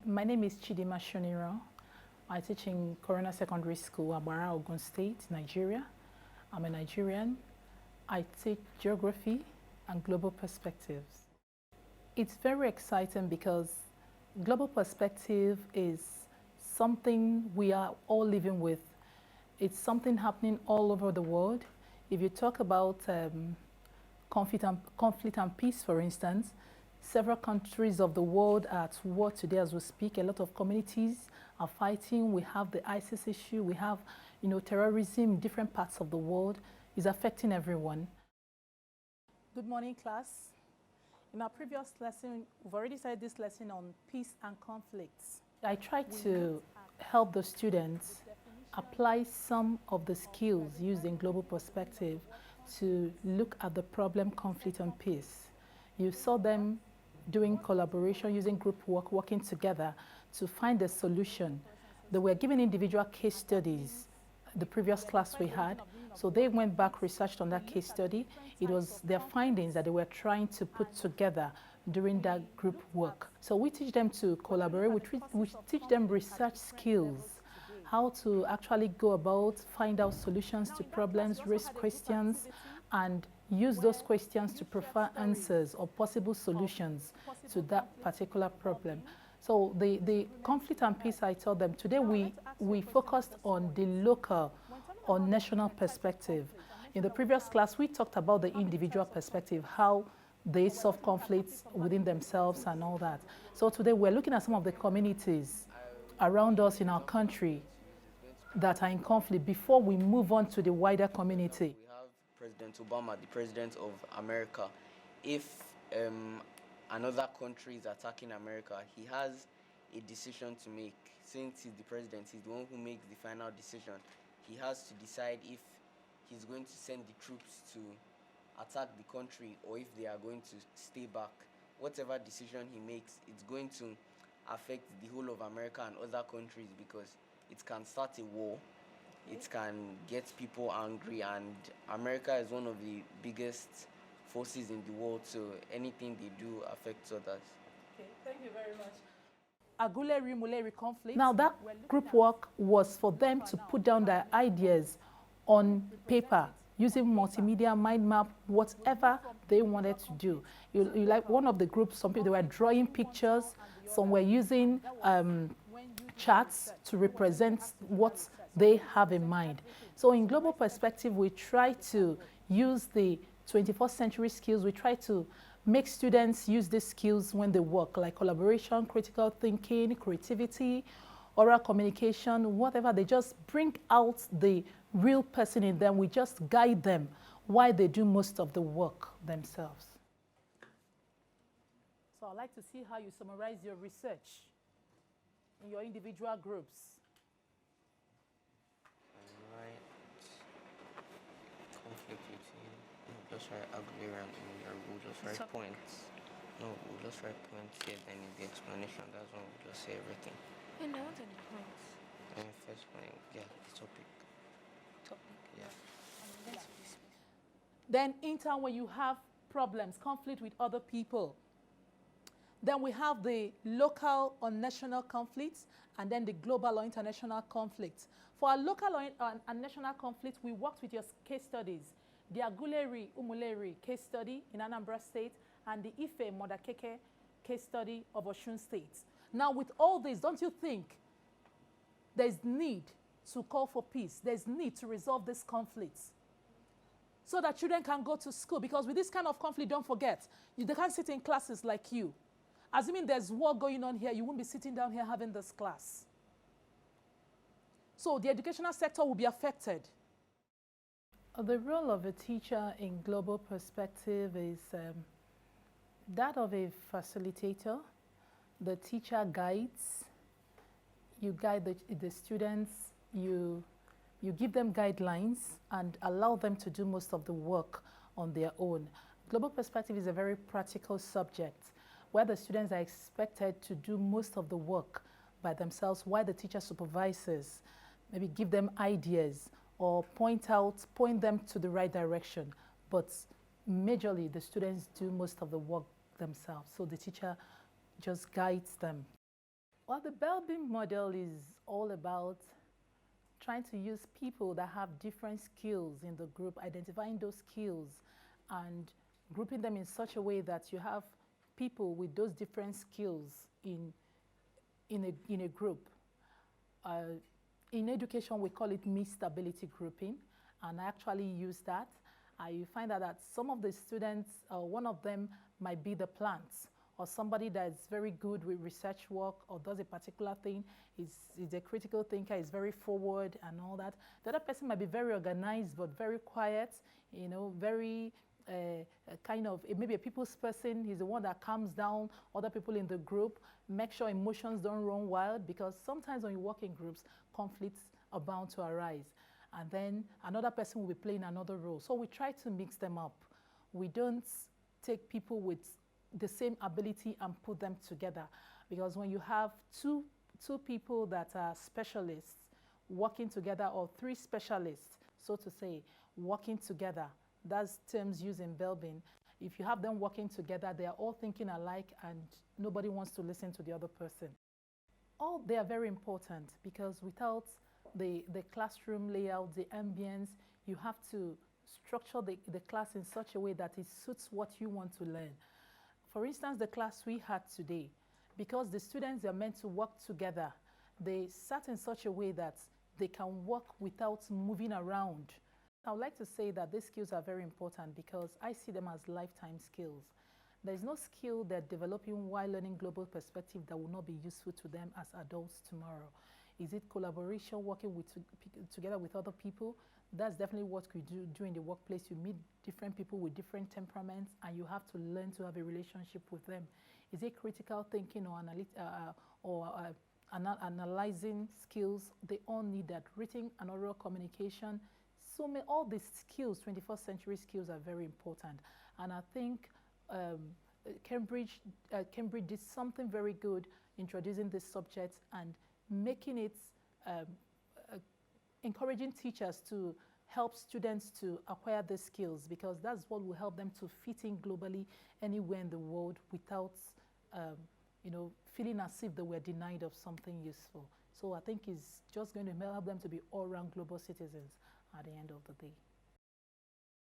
My name is Chidima Shoniro. I teach in Corona Secondary School, Abara, Ogun State, Nigeria. I'm a Nigerian. I teach geography and global perspectives. It's very exciting because global perspective is something we are all living with. It's something happening all over the world. If you talk about conflict and peace, for instance, several countries of the world are at war today as we speak. A lot of communities are fighting. We have the ISIS issue. We have, terrorism in different parts of the world. It's affecting everyone. Good morning, class. In our previous lesson, we've already started this lesson on peace and conflicts. I tried to help the students apply some of the skills used in global perspective to look at the problem, conflict, and peace. You saw them doing collaboration, using group work, working together to find a solution. They were given individual case studies, the previous class we had. So they went back, researched on that case study. It was their findings that they were trying to put together during that group work. So we teach them to collaborate, we teach them research skills, how to actually go about, find out solutions to problems, raise questions, and use those questions to provide answers or possible solutions to that particular problem. So the conflict and peace, I told them, today we focused on the local or national perspective. In the previous class, we talked about the individual perspective, how they solve conflicts within themselves and all that. So today we're looking at some of the communities around us in our country that are in conflict before we move on to the wider community. We have President Obama, the President of America. If another country is attacking America, he has a decision to make. Since he's the president, he's the one who makes the final decision. He has to decide if he's going to send the troops to attack the country or if they are going to stay back. Whatever decision he makes, it's going to affect the whole of America and other countries because it can start a war, it can get people angry, and America is one of the biggest forces in the world, so anything they do affects others. Okay, thank you very much. Aguleri-Muleri conflict. Now that group work was for them to put down their ideas on paper using multimedia, mind map, whatever they wanted to do. You like one of the groups, some people they were drawing pictures, some were using charts to represent what they have in mind. So in global perspective, we try to use the 21st century skills. We try to make students use these skills when they work, like collaboration, critical thinking, creativity, oral communication, whatever. They just bring out the real person in them. We just guide them while they do most of the work themselves. So I'd like to see how you summarize your research in your individual groups. Right. Conflict between. Just write agrarian or we'll just write points. No, we'll just write points here, then in the explanation, that's when we'll just say everything. And I want any points. And first point, yeah, the topic. Yeah. Then in turn, when you have problems, conflict with other people, then we have the local or national conflicts, and then the global or international conflicts. For our local and national conflicts, we worked with your case studies. The Aguleri-Umuleri case study in Anambra State and the Ife-Modakeke case study of Osun State. Now, with all this, don't you think there's need to call for peace? There's need to resolve these conflicts so that children can go to school? Because with this kind of conflict, don't forget, they can't sit in classes like you. Assuming there's war going on here, you won't be sitting down here having this class. So the educational sector will be affected. The role of a teacher in global perspective is that of a facilitator. The teacher guides. You guide the students. You give them guidelines and allow them to do most of the work on their own. Global perspective is a very practical subject where the students are expected to do most of the work by themselves while the teacher supervises, maybe give them ideas or point them to the right direction. But majorly, the students do most of the work themselves. So the teacher just guides them. Well, the Bell-Beam model is all about trying to use people that have different skills in the group, identifying those skills and grouping them in such a way that you have people with those different skills in a group. In education, we call it mixed ability grouping, and I actually use that. I find out that some of the students, one of them might be the plants, or somebody that's very good with research work or does a particular thing, is a critical thinker, is very forward and all that. The other person might be very organized but very quiet, you know, very kind of maybe a people's person. He's the one that calms down other people in the group, make sure emotions don't run wild, because sometimes when you work in groups, conflicts are bound to arise. And then another person will be playing another role. So we try to mix them up. We don't take people with the same ability and put them together, because when you have two people that are specialists working together, or three specialists, so to say, working together, that's terms used in Bell-Beam. If you have them working together, they are all thinking alike and nobody wants to listen to the other person. All they are very important, because without the classroom layout, the ambience, you have to structure the class in such a way that it suits what you want to learn. For instance, the class we had today, because the students are meant to work together, they sat in such a way that they can work without moving around. I would like to say that these skills are very important because I see them as lifetime skills. There is no skill they're developing while learning global perspective that will not be useful to them as adults tomorrow. Is it collaboration, working together with other people? That's definitely what we do in the workplace. You meet different people with different temperaments and you have to learn to have a relationship with them. Is it critical thinking or analyzing skills? They all need that. Written and oral communication. So all these skills, 21st century skills, are very important. And I think Cambridge did something very good introducing this subject and making it, encouraging teachers to help students to acquire these skills, because that's what will help them to fit in globally anywhere in the world without feeling as if they were denied of something useful. So I think it's just going to help them to be all-round global citizens at the end of the day.